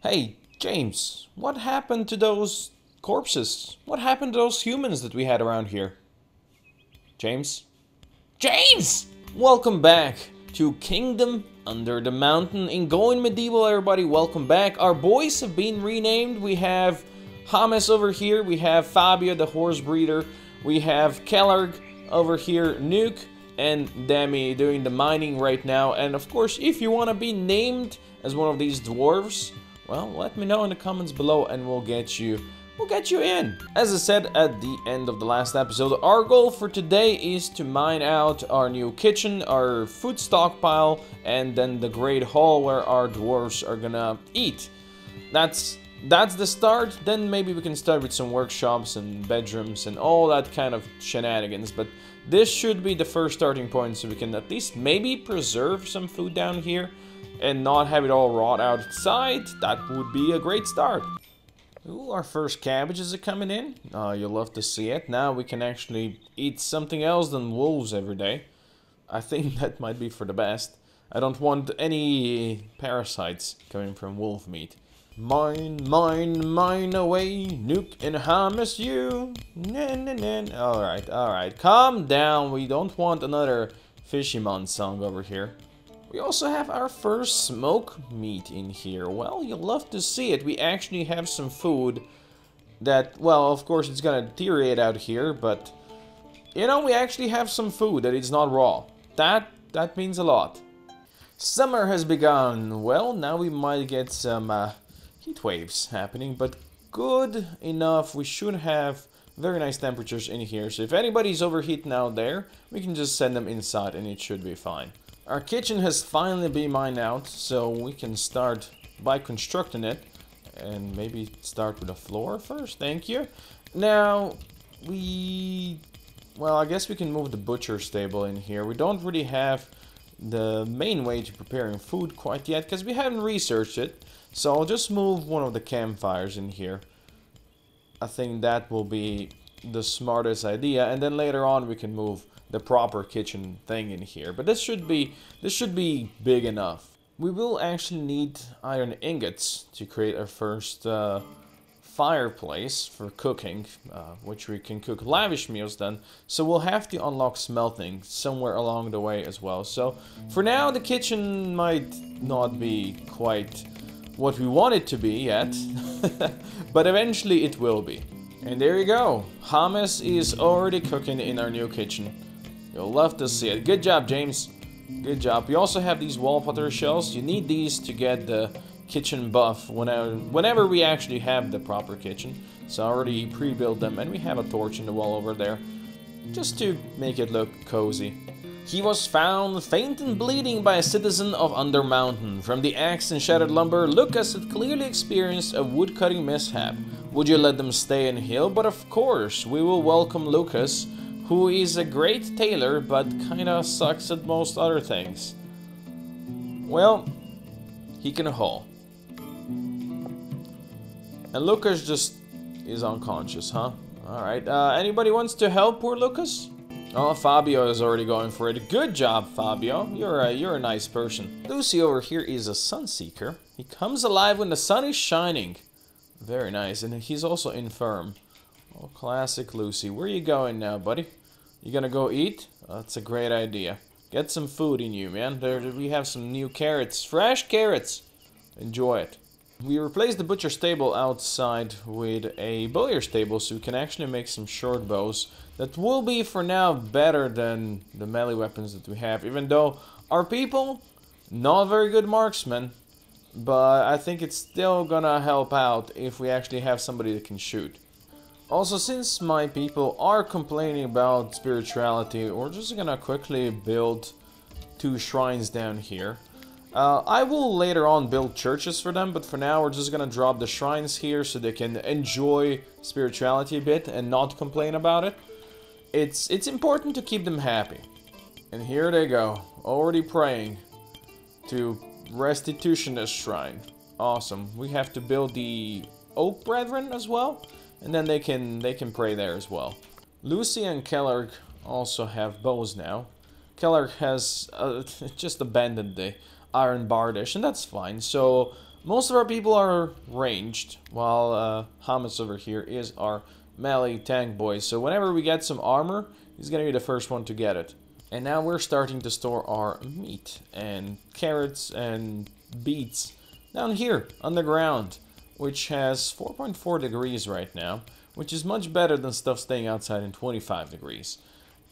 Hey, James, what happened to those corpses? What happened to those humans that we had around here? James? James! Welcome back to Kingdom Under the Mountain in Going Medieval, everybody. Welcome back. Our boys have been renamed. We have James over here. We have Fabio, the horse breeder. We have Kellarg over here, Nuke, and Demi doing the mining right now. And of course, if you want to be named as one of these dwarves, well, let me know in the comments below and we'll get you in. As I said at the end of the last episode, our goal for today is to mine out our new kitchen, our food stockpile, and then the great hall where our dwarves are gonna eat. That's the start. Then maybe we can start with some workshops and bedrooms and all that kind of shenanigans, but this should be the first starting point so we can at least maybe preserve some food down here and not have it all rot outside. That would be a great start. Ooh, our first cabbages are coming in. You'll love to see it. Now we can actually eat something else than wolves every day. I think that might be for the best. I don't want any parasites coming from wolf meat. Mine, mine, mine away, Nuke and Hamas you. Alright, calm down. We don't want another Fishymon song over here. We also have our first smoked meat in here. Well, you'll love to see it. We actually have some food that, well, of course it's gonna deteriorate out here, but you know, we actually have some food that is not raw. That means a lot. Summer has begun. Well, now we might get some heat waves happening, but good enough. We should have very nice temperatures in here. So if anybody's overheating out there, we can just send them inside and it should be fine. Our kitchen has finally been mined out, so we can start by constructing it. And maybe start with a floor first, thank you. Now, well, I guess we can move the butcher stable in here. We don't really have the main way to preparing food quite yet, because we haven't researched it. So I'll just move one of the campfires in here. I think that will be the smartest idea, and then later on we can move the proper kitchen thing in here. But this should be big enough. We will actually need iron ingots to create our first fireplace for cooking, which we can cook lavish meals then. So we'll have to unlock smelting somewhere along the way as well. So for now, the kitchen might not be quite what we want it to be yet, but eventually it will be. And there you go. Hummus is already cooking in our new kitchen. You'll love to see it. Good job, James. Good job. We also have these wall potter shells. You need these to get the kitchen buff whenever we actually have the proper kitchen. So I already pre-built them, and we have a torch in the wall over there, just to make it look cozy. He was found faint and bleeding by a citizen of Undermountain. From the axe and shattered lumber, Lucas had clearly experienced a woodcutting mishap. Would you let them stay and heal? But of course, we will welcome Lucas, who is a great tailor, but kinda sucks at most other things. Well, he can haul. And Lucas just is unconscious, huh? Alright, anybody wants to help poor Lucas? Oh, Fabio is already going for it. Good job, Fabio. You're a nice person. Lucy over here is a sunseeker. He comes alive when the sun is shining. Very nice, and he's also infirm. Oh, classic Lucy. Where you going now, buddy? You gonna go eat? That's a great idea. Get some food in you, man. We have some new carrots. Fresh carrots. Enjoy it. We replaced the butcher stable outside with a bowyer stable, so we can actually make some short bows that will be, for now, better than the melee weapons that we have. Even though our people, not very good marksmen, but I think it's still gonna help out if we actually have somebody that can shoot. Also, since my people are complaining about spirituality, we're just gonna quickly build 2 shrines down here. I will later on build churches for them, but for now we're just gonna drop the shrines here so they can enjoy spirituality a bit and not complain about it. It's important to keep them happy. And here they go, already praying to Restitutionist Shrine. Awesome. We have to build the Oak Brethren as well. And then they can pray there as well. Lucy and Kellarg also have bows now. Kellarg has just abandoned the Iron Bardish, and that's fine. So Most of our people are ranged, while Hamas over here is our melee tank boy. So whenever we get some armor, he's gonna be the first one to get it. And now we're starting to store our meat and carrots and beets down here on the ground, which has 4.4 degrees right now, which is much better than stuff staying outside in 25 degrees.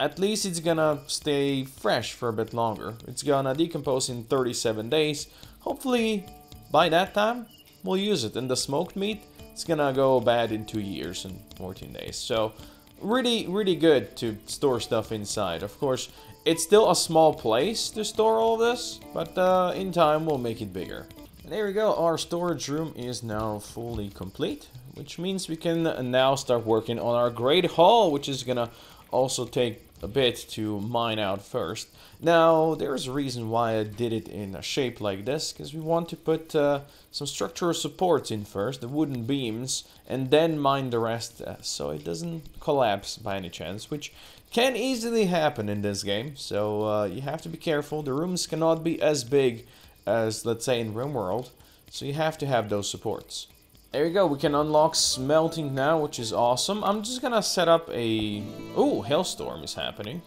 At least it's gonna stay fresh for a bit longer. It's gonna decompose in 37 days. Hopefully by that time we'll use it. And the smoked meat, it's gonna go bad in 2 years and 14 days. So really good to store stuff inside. Of course, it's still a small place to store all this, but in time we'll make it bigger. And there we go, our storage room is now fully complete, which means we can now start working on our great hall, which is gonna also take a bit to mine out first. Now, there's a reason why I did it in a shape like this, because we want to put some structural supports in first, the wooden beams, and then mine the rest so it doesn't collapse by any chance, which can easily happen in this game, so you have to be careful. The rooms cannot be as big as, let's say, in RimWorld, so you have to have those supports. There you go, we can unlock smelting now, which is awesome. I'm just gonna set up a... Ooh, Hailstorm is happening.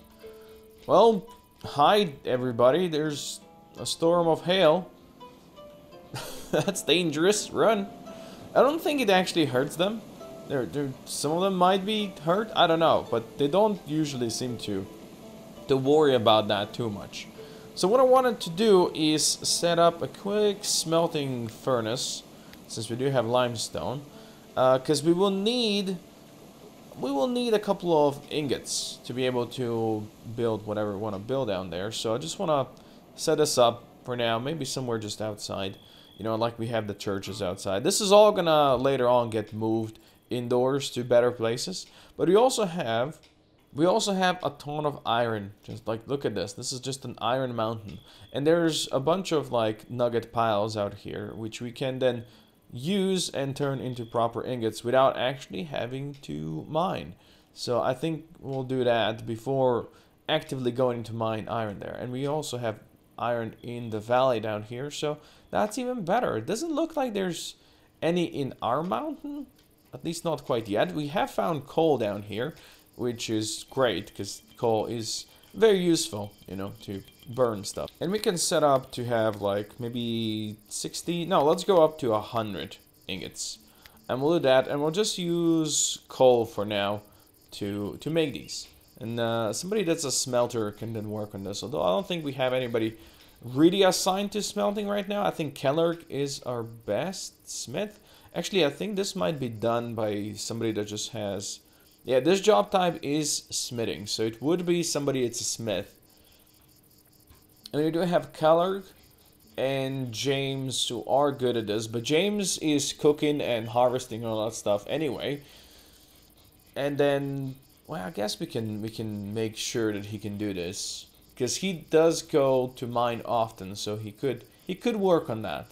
Well, hi everybody, there's a storm of hail. That's dangerous, run. I don't think it actually hurts them. Some of them might be hurt, I don't know, but they don't usually seem to worry about that too much. So what I wanted to do is set up a quick smelting furnace, since we do have limestone, because we will need a couple of ingots to be able to build whatever we want to build down there. So I just want to set this up for now, maybe somewhere just outside, you know, like we have the churches outside. This is all gonna later on get moved indoors to better places, but we also have a ton of iron. Just like, look at this. This is just an iron mountain, and there's a bunch of like nugget piles out here, which we can then use and turn into proper ingots without actually having to mine. So I think we'll do that before actively going to mine iron there. And we also have iron in the valley down here, so that's even better. It doesn't look like there's any in our mountain, at least not quite yet. We have found coal down here, which is great because coal is very useful, you know, to burn stuff. And we can set up to have like maybe 60, no, let's go up to 100 ingots. And we'll do that, and we'll just use coal for now to make these. And somebody that's a smelter can then work on this, although I don't think we have anybody really assigned to smelting right now. I think Keller is our best smith. Actually, I think this might be done by somebody that just has... Yeah, this job type is smithing, so it would be somebody that's a smith. And we do have Keller and James who are good at this, but James is cooking and harvesting and all that stuff anyway. And then, well, I guess we can make sure that he can do this, because he does go to mine often, so he could work on that.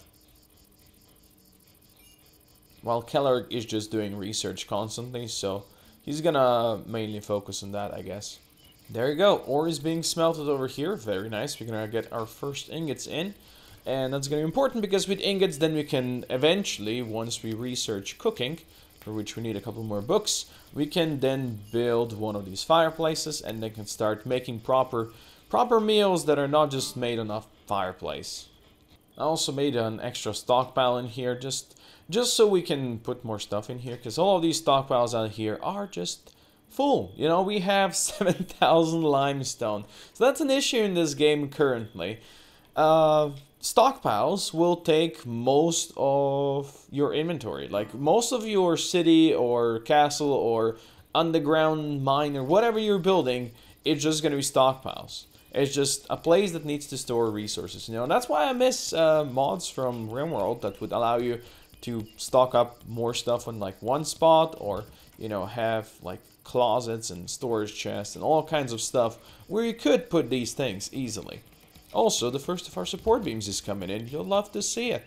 While Keller is just doing research constantly, so he's gonna mainly focus on that, I guess. There you go, ore is being smelted over here, very nice. We're gonna get our first ingots in, and that's gonna be important because with ingots then we can eventually, once we research cooking, for which we need a couple more books, we can then build one of these fireplaces and then can start making proper meals that are not just made on a fireplace. I also made an extra stockpile in here just so we can put more stuff in here, because all of these stockpiles out here are just full. You know, we have 7,000 limestone. So that's an issue in this game currently. Stockpiles will take most of your inventory. Like, most of your city or castle or underground mine or whatever you're building, it's just going to be stockpiles. It's just a place that needs to store resources, you know. And that's why I miss mods from RimWorld that would allow you to stock up more stuff on like one spot, or, you know, have like closets and storage chests and all kinds of stuff where you could put these things easily. Also, the first of our support beams is coming in. You'll love to see it.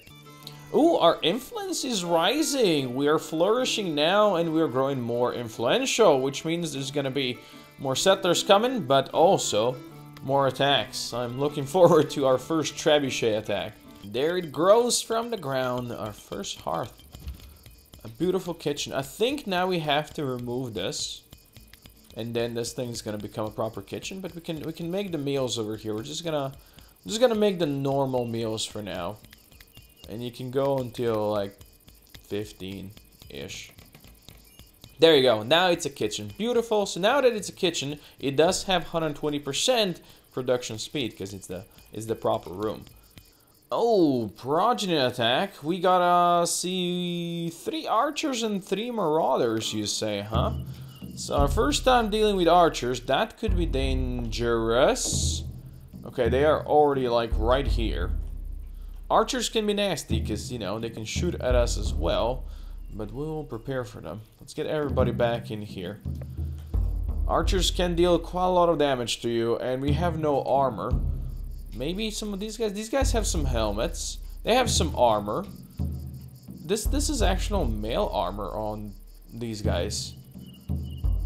Ooh, our influence is rising. We are flourishing now, and we are growing more influential, which means there's going to be more settlers coming, but also more attacks. I'm looking forward to our first trebuchet attack. There it grows from the ground. Our first hearth. A beautiful kitchen. I think now we have to remove this. And then this thing's gonna become a proper kitchen. But we can make the meals over here. We're just gonna make the normal meals for now. And you can go until like 15-ish. There you go. Now it's a kitchen. Beautiful. So now that it's a kitchen, it does have 120% production speed because it's the proper room. Oh, progeny attack. We gotta see 3 archers and 3 marauders, you say, huh? So our first time dealing with archers, that could be dangerous. Okay, they are already like right here. Archers can be nasty because, you know, they can shoot at us as well. But we'll prepare for them. Let's get everybody back in here. Archers can deal quite a lot of damage to you, and we have no armor. Maybe some of these guys have some helmets. They have some armor. This is actual male armor on these guys.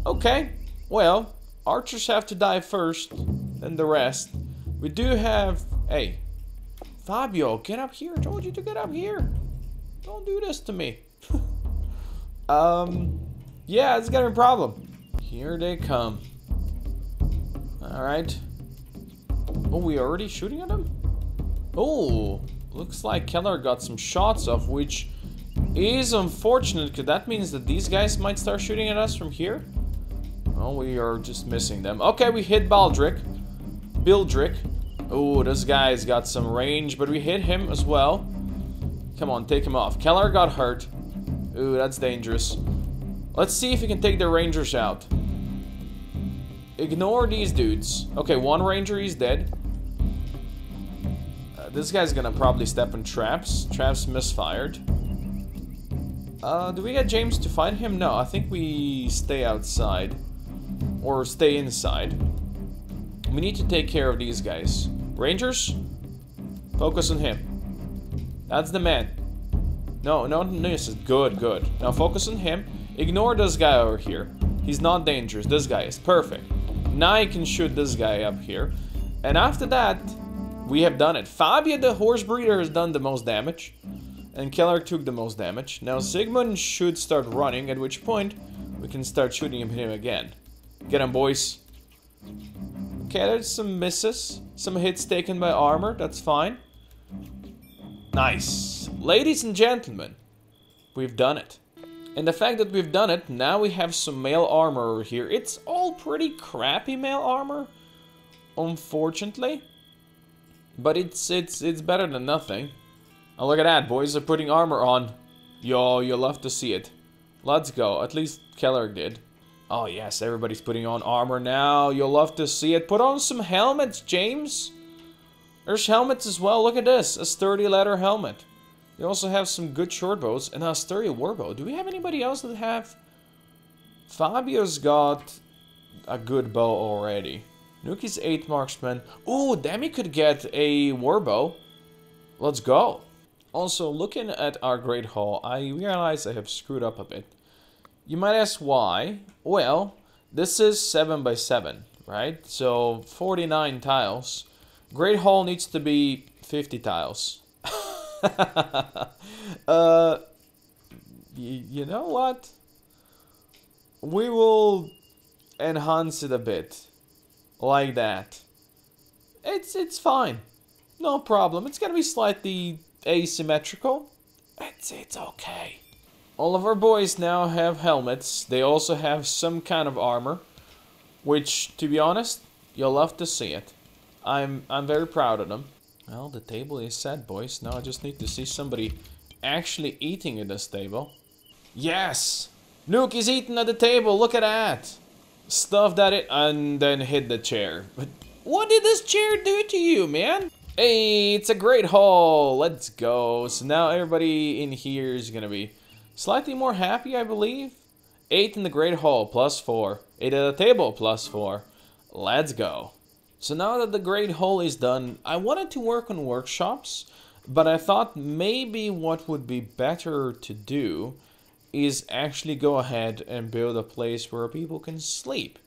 Okay, well, archers have to die first, then the rest. We do have... Hey, Fabio, get up here. I told you to get up here. Don't do this to me. Yeah, it's gonna be a problem. Here they come. Alright. Oh, we already shooting at them? Oh, looks like Keller got some shots off, which is unfortunate, because that means that these guys might start shooting at us from here. Well, we are just missing them. Okay, we hit Baldric. Bildric. Oh, this guy's got some range, but we hit him as well. Come on, take him off. Keller got hurt. Ooh, that's dangerous. Let's see if we can take the rangers out. Ignore these dudes. Okay, one ranger is dead. This guy's gonna probably step in traps. Traps misfired. Do we get James to fight him? No, I think we stay outside. Or stay inside. We need to take care of these guys. Rangers, focus on him. That's the man. No, this is good. Now focus on him. Ignore this guy over here. He's not dangerous. This guy is perfect. Now I can shoot this guy up here. And after that, we have done it. Fabio the horse breeder has done the most damage. And Keller took the most damage. Now Sigmund should start running, at which point we can start shooting him again. Get him, boys. Okay, there's some misses. Some hits taken by armor. That's fine. Nice. Ladies and gentlemen, we've done it. And the fact that we've done it, now we have some male armor over here. It's all pretty crappy male armor, unfortunately. But it's better than nothing. Oh, look at that, boys. They're putting armor on. Yo, you'll love to see it. Let's go. At least Keller did. Oh, yes, everybody's putting on armor now. You'll love to see it. Put on some helmets, James. There's helmets as well. Look at this. A sturdy leather helmet. They also have some good short bows and a sturdy warbow. Do we have anybody else that have... Fabio's got a good bow already. Nuki's 8 marksman. Ooh, Demi could get a warbow. Let's go. Also, looking at our Great Hall, I realize I have screwed up a bit. You might ask why. Well, this is 7 by 7, right? So 49 tiles. Great Hall needs to be 50 tiles. You know what? We will enhance it a bit. Like that. It's fine. No problem. It's gonna be slightly asymmetrical. It's okay. All of our boys now have helmets. They also have some kind of armor. Which, to be honest, you'll love to see it. I'm very proud of them. Well, the table is set, boys. Now I just need to see somebody actually eating at this table. Yes! Nuke is eating at the table. Look at that. Stuff that it and then hit the chair. But what did this chair do to you, man? Hey, it's a great haul. Let's go. So now everybody in here is gonna be slightly more happy, I believe. 8 in the great hall, +4. 8 at the table, +4. Let's go. So now that the great hall is done, I wanted to work on workshops, but I thought maybe what would be better to do is actually go ahead and build a place where people can sleep.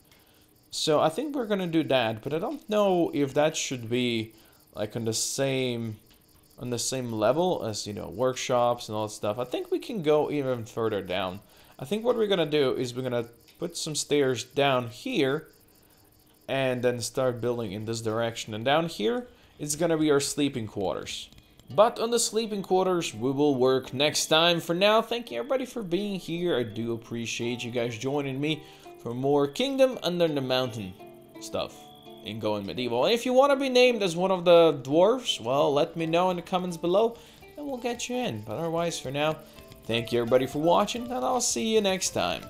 So I think we're gonna do that, but I don't know if that should be like on the same on the same level as, you know, workshops and all that stuff. I think we can go even further down. I think what we're gonna do is we're gonna put some stairs down here and then start building in this direction. And down here, it's gonna be our sleeping quarters. But on the sleeping quarters, we will work next time. For now, thank you everybody for being here. I do appreciate you guys joining me for more Kingdom Under the Mountain stuff in Going Medieval. And if you want to be named as one of the dwarves, well, let me know in the comments below and we'll get you in. But otherwise, for now, thank you everybody for watching, and I'll see you next time.